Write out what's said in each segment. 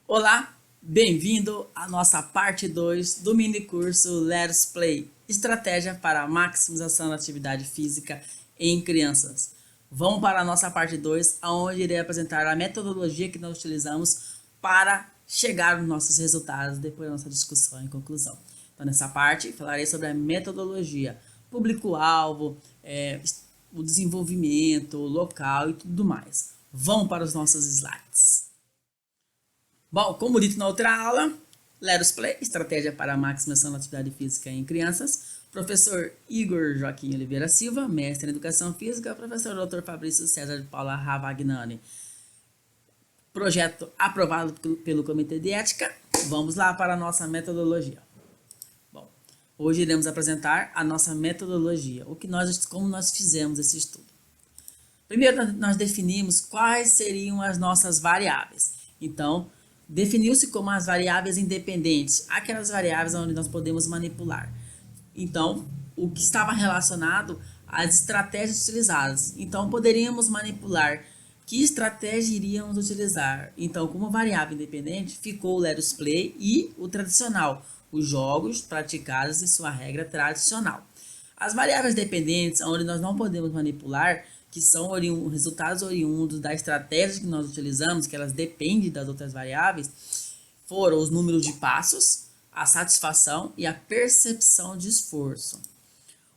Olá, bem-vindo à nossa parte 2 do mini curso Let's Play, Estratégia para a Maximização da Atividade Física em Crianças. Vamos para a nossa parte 2, onde irei apresentar a metodologia que nós utilizamos para chegar nos nossos resultados depois da nossa discussão e conclusão. Então, nessa parte, falarei sobre a metodologia, público-alvo, o desenvolvimento, o local e tudo mais. Vamos para os nossos slides. Bom, como dito na outra aula, Let's Play, Estratégia para a Maximização da Atividade Física em Crianças, professor Igor Joaquim Oliveira Silva, mestre em Educação Física, professor Dr. Fabrício César de Paula Ravagnani. Projeto aprovado pelo Comitê de Ética. Vamos lá para a nossa metodologia. Bom, hoje iremos apresentar a nossa metodologia, como nós fizemos esse estudo. Primeiro, nós definimos quais seriam as nossas variáveis. Então, definiu-se como as variáveis independentes, aquelas variáveis onde nós podemos manipular. Então, o que estava relacionado às estratégias utilizadas. Então, poderíamos manipular que estratégia iríamos utilizar. Então, como variável independente, ficou o Let's Play e o tradicional, os jogos praticados em sua regra tradicional. As variáveis dependentes, onde nós não podemos manipular, que são resultados oriundos da estratégia que nós utilizamos, que elas dependem das outras variáveis, foram os números de passos, a satisfação e a percepção de esforço.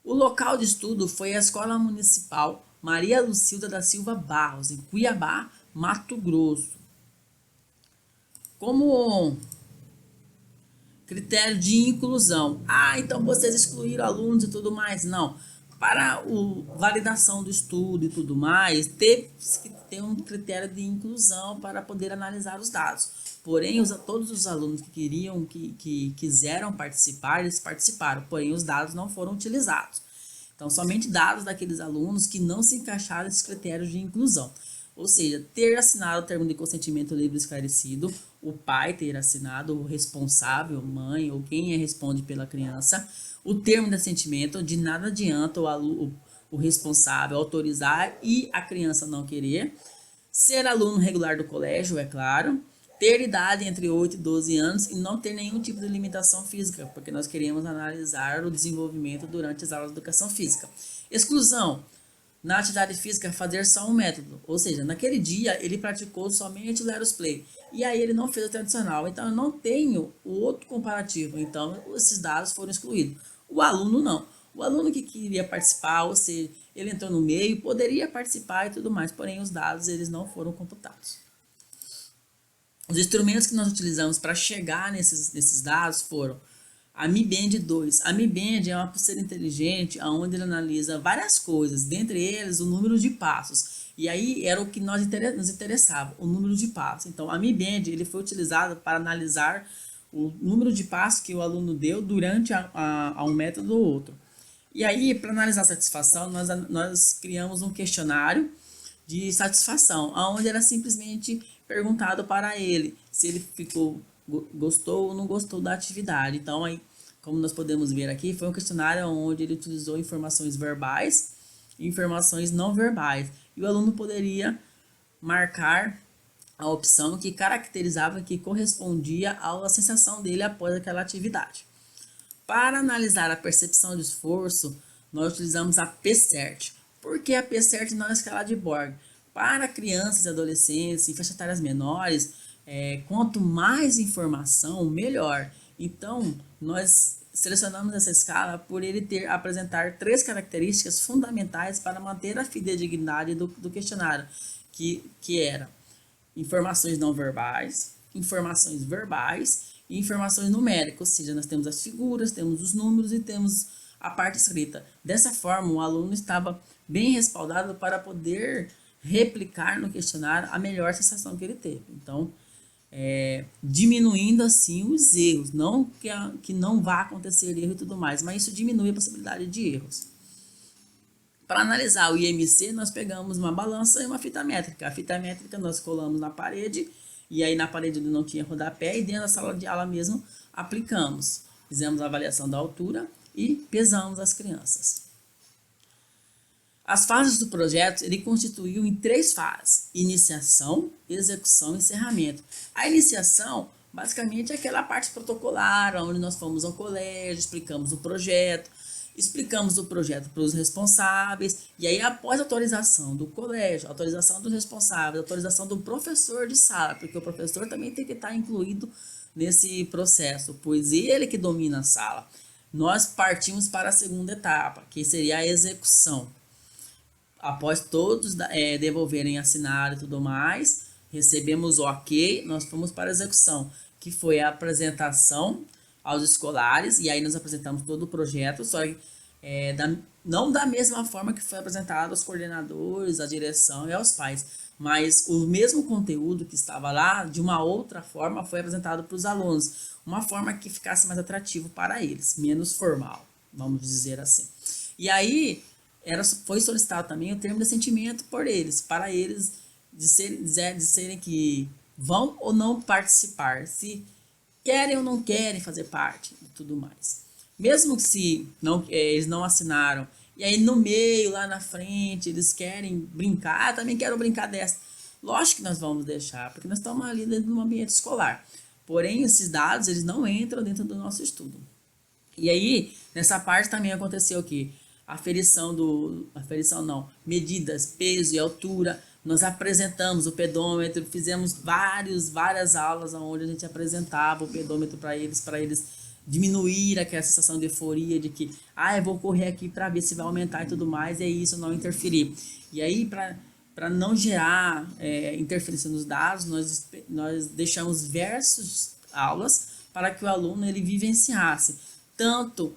O local de estudo foi a Escola Municipal Maria Lucilda da Silva Barros, em Cuiabá, Mato Grosso. Como critério de inclusão. Então vocês excluíram alunos e tudo mais? Não. Para a validação do estudo e tudo mais, teve que ter um critério de inclusão para poder analisar os dados. Porém, todos os alunos que quiseram participar, eles participaram, porém os dados não foram utilizados. Então, somente dados daqueles alunos que não se encaixaram nesses critérios de inclusão. Ou seja, ter assinado o termo de consentimento livre e esclarecido, o pai ter assinado, o responsável, mãe ou quem responde pela criança, o termo de assentimento, de nada adianta o responsável autorizar e a criança não querer, ser aluno regular do colégio, é claro, ter idade entre 8 e 12 anos e não ter nenhum tipo de limitação física, porque nós queremos analisar o desenvolvimento durante as aulas de educação física. Exclusão. Na atividade física, fazer só um método, ou seja, naquele dia ele praticou somente o Let's Play, e aí ele não fez o tradicional, então eu não tenho o outro comparativo, então esses dados foram excluídos. O aluno não, o aluno que queria participar, ou seja, ele entrou no meio, poderia participar e tudo mais, porém os dados eles não foram computados. Os instrumentos que nós utilizamos para chegar nesses dados foram a Mi Band 2. A Mi Band é uma pulseira inteligente onde ele analisa várias coisas, dentre eles o número de passos. E aí era o que nos interessava, o número de passos. Então a Mi Band ele foi utilizado para analisar o número de passos que o aluno deu durante um método ou outro. E aí, para analisar a satisfação, nós criamos um questionário de satisfação, onde era simplesmente perguntado para ele se ele gostou ou não gostou da atividade. Então, aí, como nós podemos ver aqui, foi um questionário onde ele utilizou informações verbais e informações não verbais. E o aluno poderia marcar a opção que caracterizava, que correspondia à sensação dele após aquela atividade. Para analisar a percepção de esforço, nós utilizamos a PCERT. Por que a PCERT não a escala de Borg? Para crianças e adolescentes em faixas etárias menores, quanto mais informação, melhor. Então, nós selecionamos essa escala por ele apresentar 3 características fundamentais para manter a fidedignidade do questionário, que era informações não verbais, informações verbais e informações numéricas, ou seja, nós temos as figuras, temos os números e temos a parte escrita. Dessa forma, o aluno estava bem respaldado para poder replicar no questionário a melhor sensação que ele teve. Então, diminuindo assim os erros, não que não vá acontecer erro e tudo mais, mas isso diminui a possibilidade de erros. Para analisar o IMC, nós pegamos uma balança e uma fita métrica. A fita métrica nós colamos na parede, e aí na parede não tinha rodapé, e dentro da sala de aula mesmo aplicamos. Fizemos a avaliação da altura e pesamos as crianças. As fases do projeto, ele constituiu em 3 fases: iniciação, execução e encerramento. A iniciação, basicamente, é aquela parte protocolar, onde nós fomos ao colégio, explicamos o projeto para os responsáveis, e aí após a autorização do colégio, autorização dos responsáveis, autorização do professor de sala, porque o professor também tem que estar incluído nesse processo, pois ele que domina a sala. Nós partimos para a segunda etapa, que seria a execução. Após todos devolverem assinado e tudo mais, recebemos o ok, nós fomos para a execução, que foi a apresentação aos escolares, e aí nós apresentamos todo o projeto, só que não da mesma forma que foi apresentado aos coordenadores, à direção e aos pais, mas o mesmo conteúdo que estava lá, de uma outra forma, foi apresentado para os alunos, uma forma que ficasse mais atrativo para eles, menos formal, vamos dizer assim. E aí foi solicitado também o termo de assentimento por eles, para eles disserem que vão ou não participar, se querem ou não querem fazer parte e tudo mais. Mesmo que se eles não assinaram, e aí no meio, lá na frente, eles querem brincar, também quero brincar dessa. Lógico que nós vamos deixar, porque nós estamos ali dentro do ambiente escolar. Porém, esses dados, eles não entram dentro do nosso estudo. E aí, nessa parte também aconteceu o quê? Medidas, peso e altura. Nós apresentamos o pedômetro, fizemos várias aulas onde a gente apresentava o pedômetro para eles diminuir aquela sensação de euforia de que, eu vou correr aqui para ver se vai aumentar e tudo mais, e é isso, não interferir. E aí, para não gerar interferência nos dados, nós deixamos diversas aulas para que o aluno ele vivenciasse tanto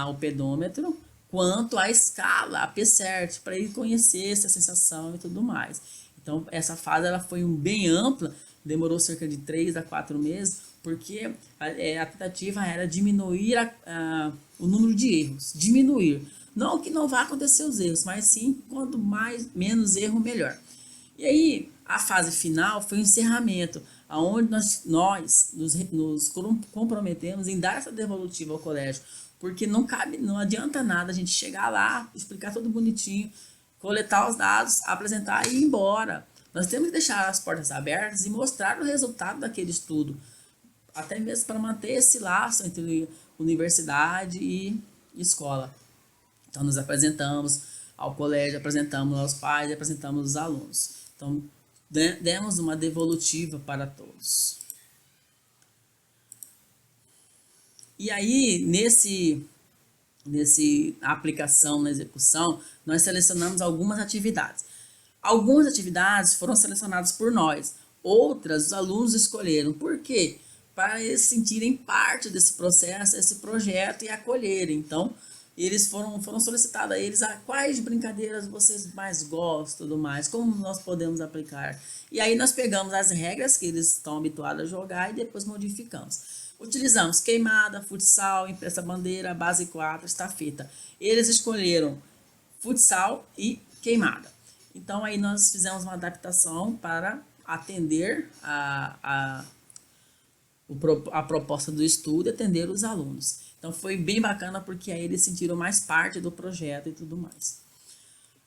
o pedômetro, quanto a escala, a PCERT, para ele conhecer essa sensação e tudo mais. Então, essa fase ela foi bem ampla, demorou cerca de 3 a 4 meses, porque a tentativa era diminuir o número de erros, diminuir. Não que não vá acontecer os erros, mas sim, quanto menos erro, melhor. E aí, a fase final foi o encerramento, onde nós nos comprometemos em dar essa devolutiva ao colégio, porque não adianta nada a gente chegar lá, explicar tudo bonitinho, coletar os dados, apresentar e ir embora. Nós temos que deixar as portas abertas e mostrar o resultado daquele estudo, até mesmo para manter esse laço entre universidade e escola. Então, nós apresentamos ao colégio, apresentamos aos pais, apresentamos aos alunos. Então, demos uma devolutiva para todos. E aí, nesse aplicação, na execução, nós selecionamos algumas atividades. Algumas atividades foram selecionadas por nós, outras os alunos escolheram. Por quê? Para eles sentirem parte desse processo, desse projeto e acolherem. Então, eles foram solicitados a eles quais brincadeiras vocês mais gostam, tudo mais, como nós podemos aplicar. E aí nós pegamos as regras que eles estão habituados a jogar e depois modificamos. Utilizamos queimada, futsal, empresta-bandeira, base 4, estafeta. Eles escolheram futsal e queimada. Então, aí nós fizemos uma adaptação para atender a proposta do estudo e atender os alunos. Então, foi bem bacana porque aí eles sentiram mais parte do projeto e tudo mais.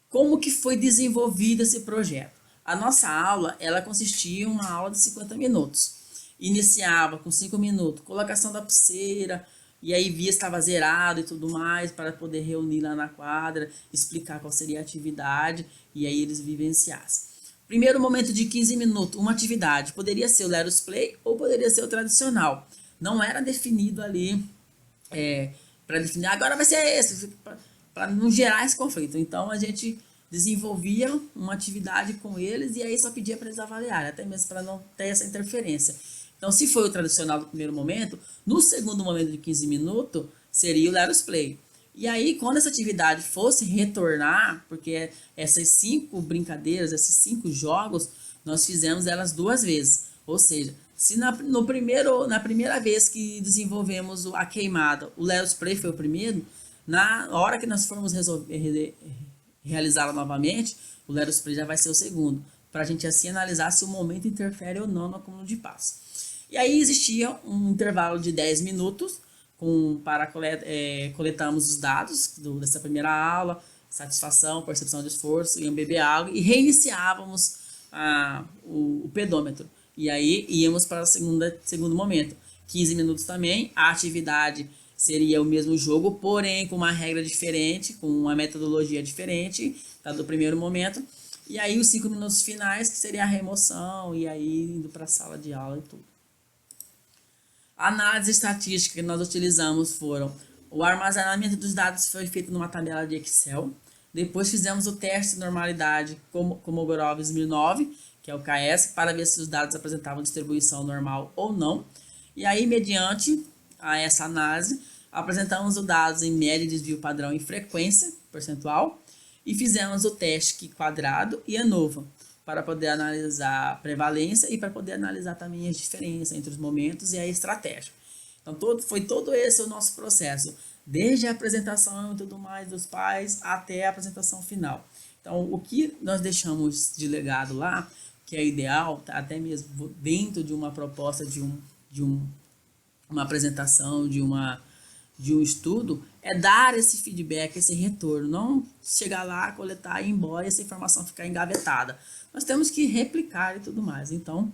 Como que foi desenvolvido esse projeto? A nossa aula, ela consistia em uma aula de 50 minutos. Iniciava com 5 minutos, colocação da pulseira, e aí via se estava zerado e tudo mais, para poder reunir lá na quadra, explicar qual seria a atividade, e aí eles vivenciassem. Primeiro momento de 15 minutos, uma atividade, poderia ser o Leros Play ou poderia ser o tradicional. Não era definido ali, para definir, agora vai ser esse, para não gerar esse conflito. Então, a gente desenvolvia uma atividade com eles e aí só pedia para eles avaliarem, até mesmo para não ter essa interferência. Então, se foi o tradicional do primeiro momento, no segundo momento de 15 minutos, seria o Leros Play. E aí, quando essa atividade fosse retornar, porque essas 5 brincadeiras, esses 5 jogos, nós fizemos elas 2 vezes. Ou seja, se na primeira vez que desenvolvemos a queimada, o Leros Play foi o primeiro, na hora que nós formos realizá-la novamente, o Leros Play já vai ser o segundo, para a gente assim analisar se o momento interfere ou não no acúmulo de passo. E aí existia um intervalo de 10 minutos para coletarmos os dados dessa primeira aula, satisfação, percepção de esforço, iam beber água e reiniciávamos o pedômetro. E aí íamos para o segundo momento. 15 minutos também, a atividade seria o mesmo jogo, porém com uma regra diferente, com uma metodologia diferente, tá, do primeiro momento. E aí os 5 minutos finais, que seria a remoção, e aí indo para a sala de aula e tudo. A análise estatística que nós utilizamos foram: o armazenamento dos dados foi feito numa tabela de Excel. Depois fizemos o teste de normalidade Kolmogorov-Smirnov, que é o KS, para ver se os dados apresentavam distribuição normal ou não. E aí, mediante essa análise, apresentamos os dados em média, desvio padrão e frequência percentual, e fizemos o teste quadrado e ANOVA, para poder analisar a prevalência e para poder analisar também as diferenças entre os momentos e a estratégia. Então, foi todo esse o nosso processo, desde a apresentação e tudo mais dos pais até a apresentação final. Então, o que nós deixamos de legado lá, que é ideal, até mesmo dentro de uma proposta uma apresentação, de um estudo, é dar esse feedback, esse retorno, não chegar lá, coletar e ir embora e essa informação ficar engavetada. Nós temos que replicar e tudo mais. Então,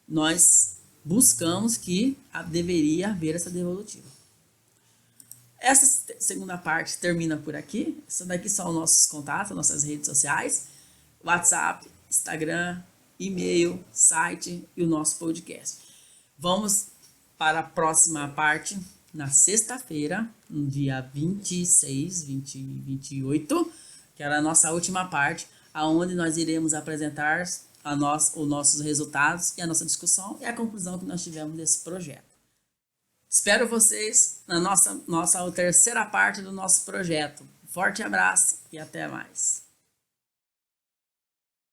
nós buscamos que deveria haver essa devolutiva. Essa segunda parte termina por aqui. Isso daqui são os nossos contatos, nossas redes sociais, WhatsApp, Instagram, e-mail, site e o nosso podcast. Vamos para a próxima parte na sexta-feira, no dia 26, 28, que era a nossa última parte, aonde nós iremos apresentar os nossos resultados e a nossa discussão e a conclusão que nós tivemos desse projeto. Espero vocês na nossa terceira parte do nosso projeto. Forte abraço e até mais.